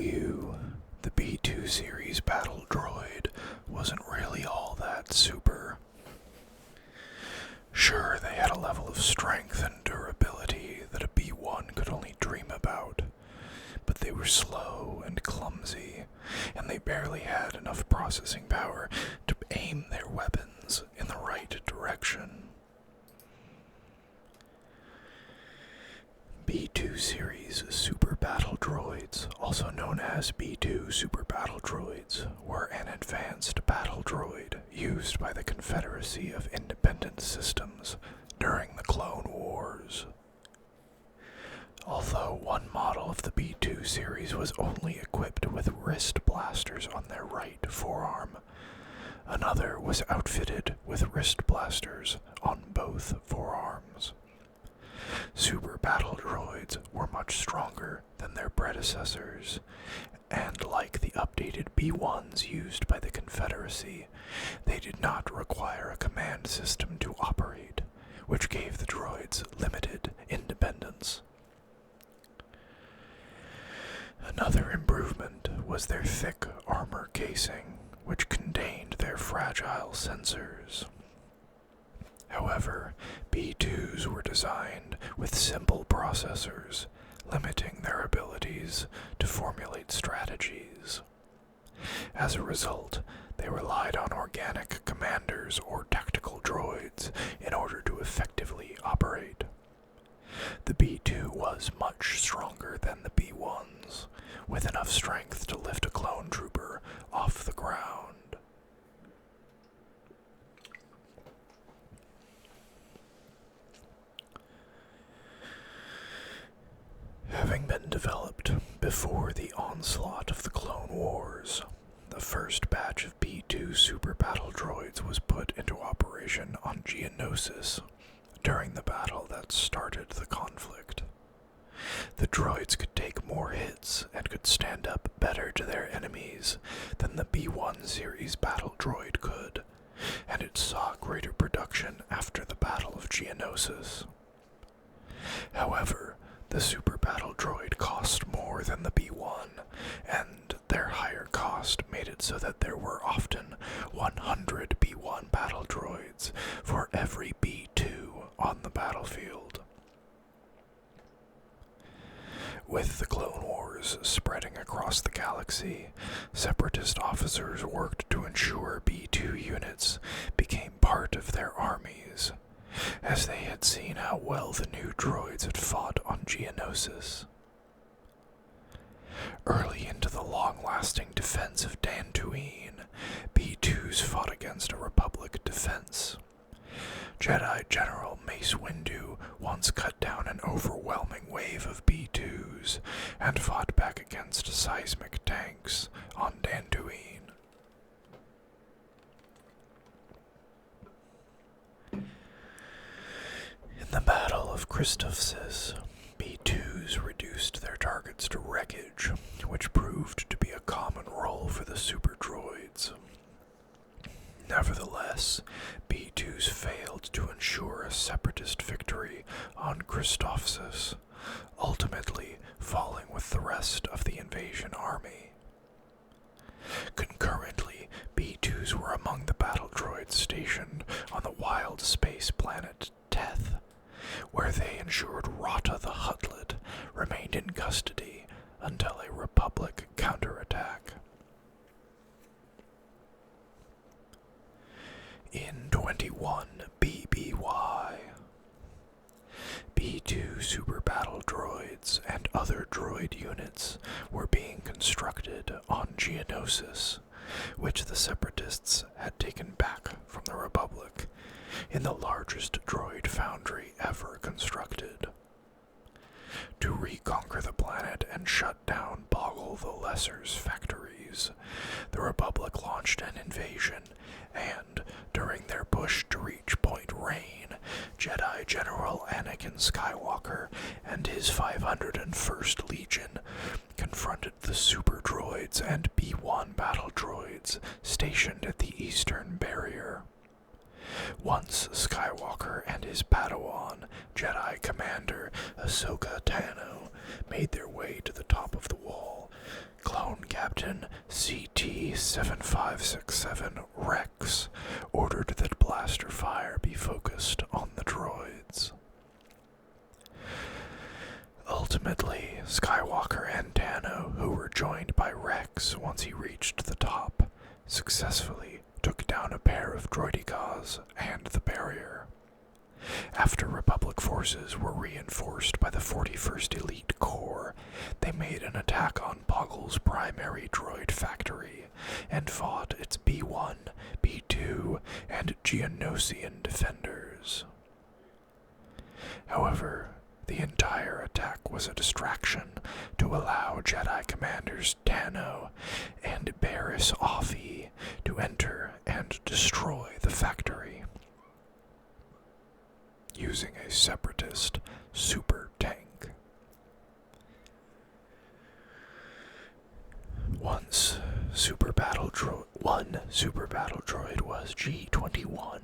you, the B2 series battle droid wasn't really all that super. Sure, they had a level of strength and durability that a B1 could only dream about, but they were slow and clumsy, and they barely had enough processing power to aim their weapons in the right direction. B2 series super battle droids, also known as B2 super battle droids, were an advanced battle droid used by the Confederacy of Independent Systems during the Clone Wars. Although one model of the B2 series was only equipped with wrist blasters on their right forearm, another was outfitted with wrist blasters on both forearms. Super battle droids were much stronger than their predecessors, and like the updated B1s used by the Confederacy, they did not require a command system to operate, which gave the droids limited independence. Another improvement was their thick armor casing, which contained their fragile sensors. However, B2s were designed with simple processors, limiting their abilities to formulate strategies. As a result, they relied on organic commanders or tactical droids in order to effectively operate. The B2 was much stronger than the B1s, with enough strength to lift a clone trooper off the ground. Having been developed before the onslaught of the Clone Wars, the first batch of B2 super battle droids was put into operation on Geonosis during the battle that started the conflict. The droids could take more hits and could stand up better to their enemies than the B1 series battle droid could, and it saw greater production after the Battle of Geonosis. However, the super battle droid cost more than the B1, and their higher cost made it so that there were often 100 B1 battle droids for every B2 on the battlefield. With the Clone Wars spreading across the galaxy, Separatist officers worked to ensure B2 units became part of their armies, as they had seen how well the new droids had fought on Geonosis. Early into the long-lasting defense of Dantooine, B2s fought against a Republic defense. Jedi General Mace Windu once cut down an overwhelming wave of B2s and fought back against seismic tanks on Dantooine. In the Battle of Christophsis, B2s reduced their targets to wreckage, which proved to be a common role for the super droids. Nevertheless, B2s failed to ensure a separatist victory on Christophsis, ultimately falling with the rest of the invasion army. Concurrently, B2s were among the battle droids stationed on the wild space planet Teth, where they ensured Rata the Huttlet remained in custody until a Republic counterattack. In 21 BBY, B2 super battle droids and other droid units were being constructed on Geonosis, which the Separatists had taken back from the Republic in the largest droid foundry ever constructed. To reconquer the planet and shut down Boggle the Lesser's factories, the Republic launched an invasion, and, during their push to reach Point Rain, Jedi General Anakin Skywalker and his 501st Legion confronted the super droids and B1 battle droids stationed at the Eastern Barrier. Once Skywalker and his Padawan, Jedi Commander Ahsoka Tano, made their way to the top of the wall Clone Captain CT-7567 Rex ordered that blaster fire be focused on the droids. Ultimately, Skywalker and Dano, who were joined by Rex once he reached the top, successfully took down a pair of droidicas and the barrier. After Republic forces were reinforced by the 41st Elite Corps, they made an attack on Poggle's primary droid factory and fought its B-1, B-2, and Geonosian defenders. However, the entire attack was a distraction to allow Jedi commanders Dano and Barriss Offee to enter and destroy the factory using a separatist super tank. One super battle droid was G-21,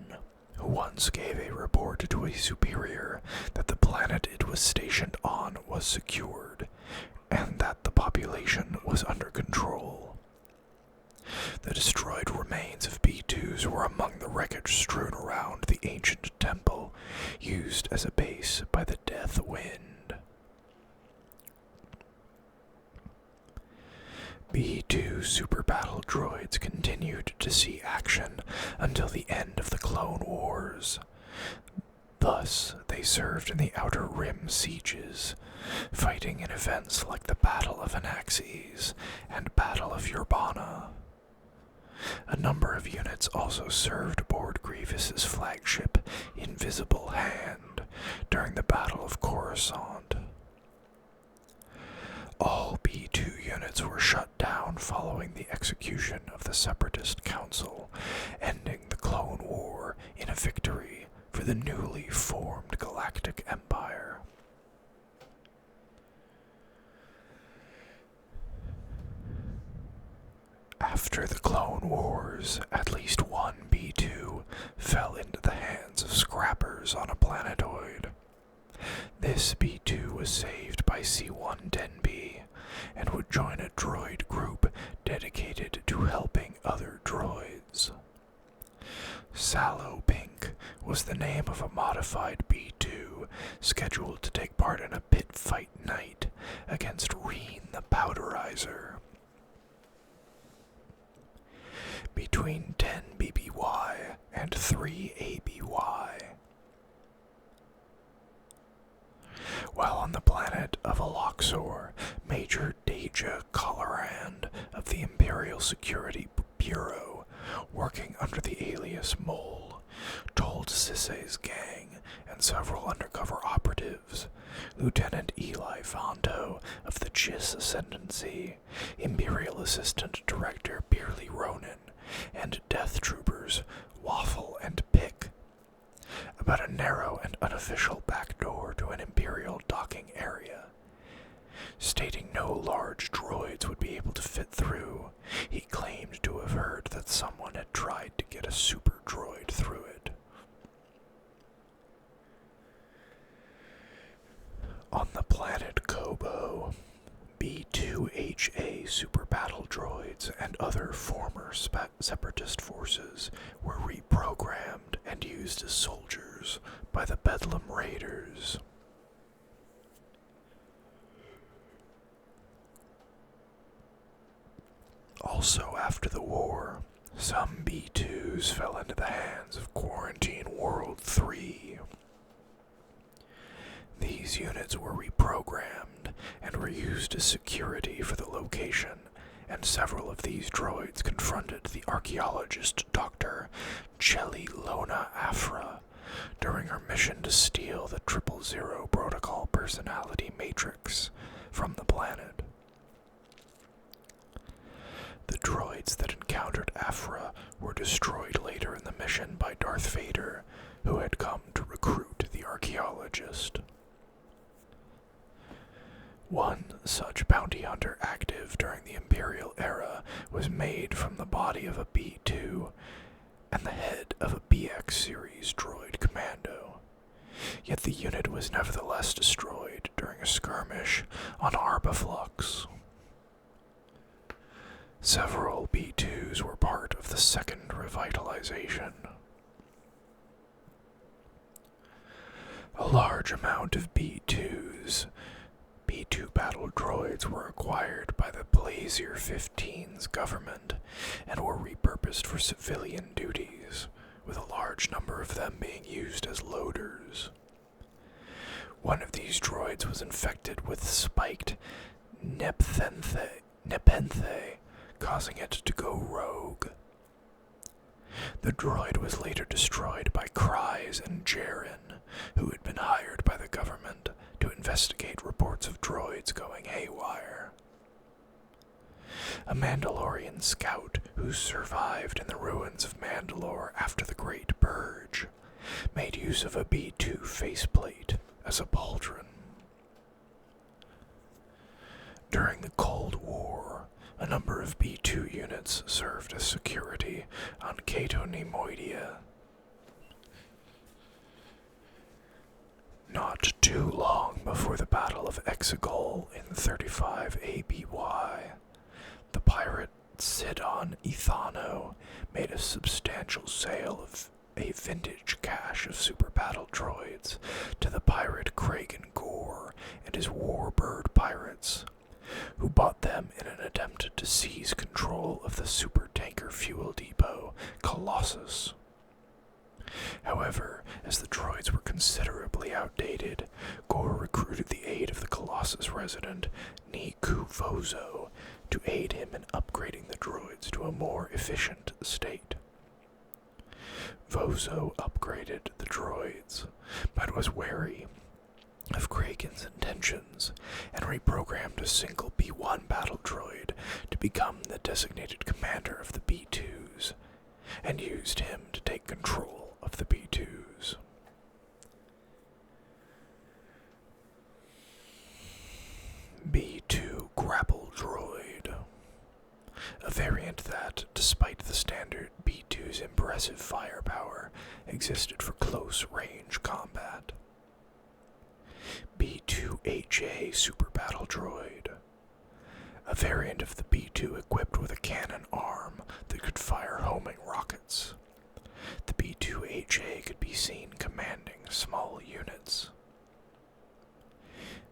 who once gave a report to a superior that the planet it was stationed on was secured, and that the population was under control. The destroyed remains of B-2s were among the wreckage strewn around the ancient temple, used as a base by the Death Wind. B-2 super battle droids continued to see action until the end of the Clone Wars. Thus, they served in the Outer Rim sieges, fighting in events like the Battle of Anaxes and Battle of Urbana. A number of units also served aboard Grievous's flagship Invisible Hand during the Battle of Coruscant. All B-2 units were shut down following the execution of the Separatist Council, ending the Clone War in a victory for the newly formed Galactic Empire. After the Clone Wars, at least one B-2 fell into the hands of scrappers on a planetoid. This B-2 was saved by C-1 Denby and would join a droid group dedicated to helping other droids. Sallow Pink was the name of a modified B-2 scheduled to take part in a pit fight night against Reen the Powderizer. Between 10 BBY and 3 ABY. While on the planet of Aloxor, Major Deja Colorand of the Imperial Security Bureau, working under the alias Mole, told Sisay's gang and several undercover operatives, Lieutenant Eli Vanto of the Chiss Ascendancy, Imperial Assistant Director Beerly Ronan, and Death Troopers Waffle and Pick, about a narrow and unofficial backdoor to an Imperial docking area. Stating no large droids would be able to fit through, he claimed to have heard that someone had tried to get a super droid through it. On the planet Kobo, B-2HA super battle droids and other former separatist forces were reprogrammed and used as soldiers by the Bedlam Raiders. Also after the war, some B-2s fell into the hands of Quarantine World 3. These units were reprogrammed and were used as security for the location, and several of these droids confronted the archaeologist Dr. Chelly Lona Afra during her mission to steal the 000 Protocol personality matrix from the planet. The droids that encountered Afra were destroyed later in the mission by Darth Vader, who had come to recruit the archaeologist. One such bounty hunter active during the Imperial era was made from the body of a B-2 and the head of a BX series droid commando. Yet the unit was nevertheless destroyed during a skirmish on Arbaflux. Several B2s were part of the second revitalization. A large amount of B2s, B2 battle droids, were acquired by the Blazier 15's government and were repurposed for civilian duties, with a large number of them being used as loaders. One of these droids was infected with spiked nepenthe, causing it to go rogue. The droid was later destroyed by Kryze and Jaren, who had been hired by the government to investigate reports of droids going haywire. A Mandalorian scout who survived in the ruins of Mandalore after the Great Purge made use of a B2 faceplate as a pauldron. During the Cold War, a number of B2 units served as security on Cato Nemoidia. Not too long before the Battle of Exegol in 35 ABY, the pirate Sidon Ethano made a substantial sale of a vintage cache of super battle droids to the pirate Kragan Gore and his Warbird pirates, who bought them in an attempt to seize control of the super tanker fuel depot Colossus. However, as the droids were considerably outdated, Gore recruited the aid of the Colossus resident Niku Vozo to aid him in upgrading the droids to a more efficient state. Vozo upgraded the droids, but was wary of Kragan's intentions and reprogrammed a single B1 battle droid to become the designated commander of the B2s, and used him to take control of the B2s. B2 Grapple Droid, a variant that, despite the standard B2's impressive firepower, existed for close-range combat. B2HA Super Battle Droid, a variant of the B2 equipped with a cannon arm that could fire homing rockets. The B2HA could be seen commanding small units.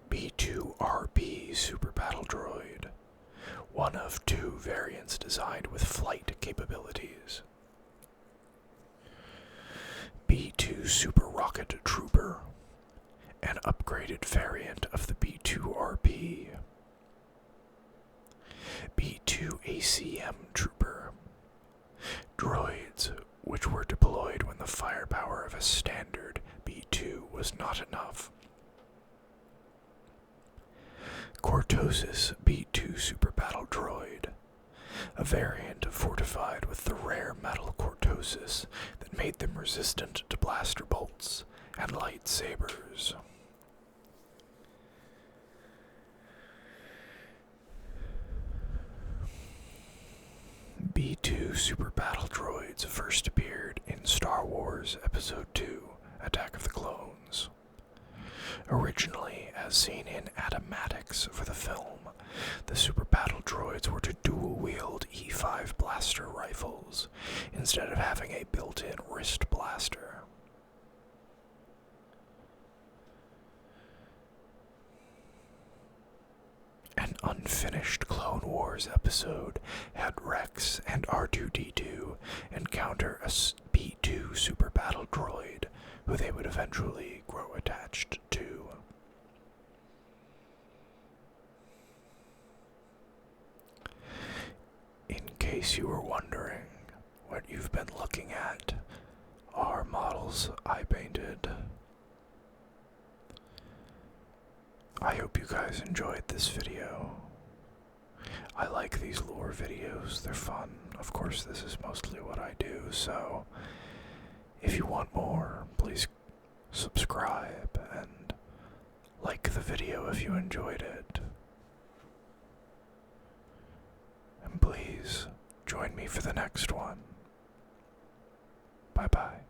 B2RB Super Battle Droid, one of two variants designed with flight capabilities. B2 Super Rocket Trooper, an upgraded variant of the B2RB. B2 ACM Trooper, droids which were deployed when the firepower of a standard B2 was not enough. Cortosis B2 Super Battle Droid, a variant fortified with the rare metal cortosis that made them resistant to blaster bolts and lightsabers. B2 Super Battle Droids first appeared in Star Wars Episode II, Attack of the Clones. Originally, as seen in animatics for the film, the Super Battle Droids were to dual-wield E5 blaster rifles, instead of having a built-in wrist blaster. An unfinished Clone Wars episode had Rex and R2-D2 encounter a B2 Super Battle Droid, who they would eventually grow attached to. In case you were wondering, what you've been looking at are models I painted. I hope you guys enjoyed this video. I like these lore videos, they're fun. Of course, this is mostly what I do, so if you want more, please subscribe and like the video if you enjoyed it. And please join me for the next one. Bye bye.